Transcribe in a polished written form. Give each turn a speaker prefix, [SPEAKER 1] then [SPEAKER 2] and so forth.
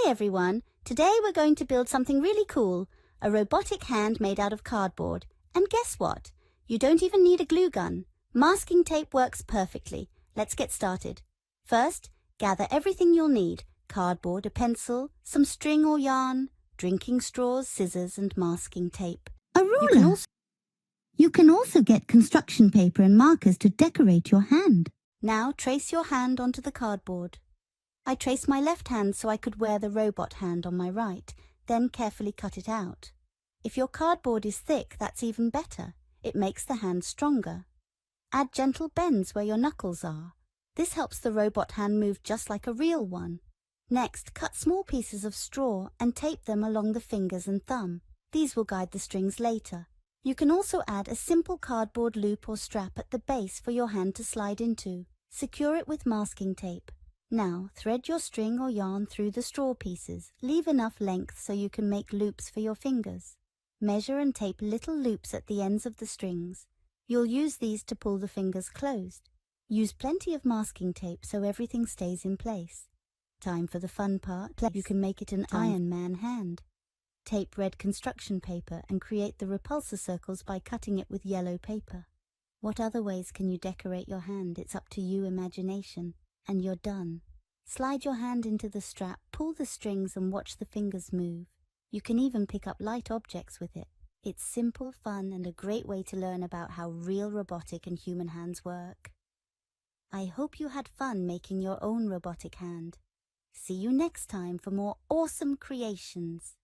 [SPEAKER 1] everyone! Today we're going to build something really cool, a robotic hand made out of cardboard. And guess what? You don't even need a glue gun. Masking tape works perfectly. Let's get started. First, gather everything you'll need: cardboard, a pencil, some string or yarn, drinking straws, scissors and masking tape.
[SPEAKER 2] A ruler! You can also get construction paper and markers to decorate your hand.
[SPEAKER 1] Now trace your hand onto the cardboard. I traced my left hand so I could wear the robot hand on my right, then carefully cut it out. If your cardboard is thick, that's even better. It makes the hand stronger. Add gentle bends where your knuckles are. This helps the robot hand move just like a real one. Next, cut small pieces of straw and tape them along the fingers and thumb. These will guide the strings later. You can also add a simple cardboard loop or strap at the base for your hand to slide into. Secure it with masking tape. Now, thread your string or yarn through the straw pieces. Leave enough length so you can make loops for your fingers. Measure and tape little loops at the ends of the strings. You'll use these to pull the fingers closed. Use plenty of masking tape so everything stays in place. Time for the fun part. You can make it an Iron Man hand. Tape red construction paper and create the repulsor circles by cutting it with yellow paper. What other ways can you decorate your hand? It's up to you imagination. And you're done. Slide your hand into the strap, pull the strings and watch the fingers move. You can even pick up light objects with it. It's simple, fun and a great way to learn about how real robotic and human hands work. I hope you had fun making your own robotic hand. See you next time for more awesome creations.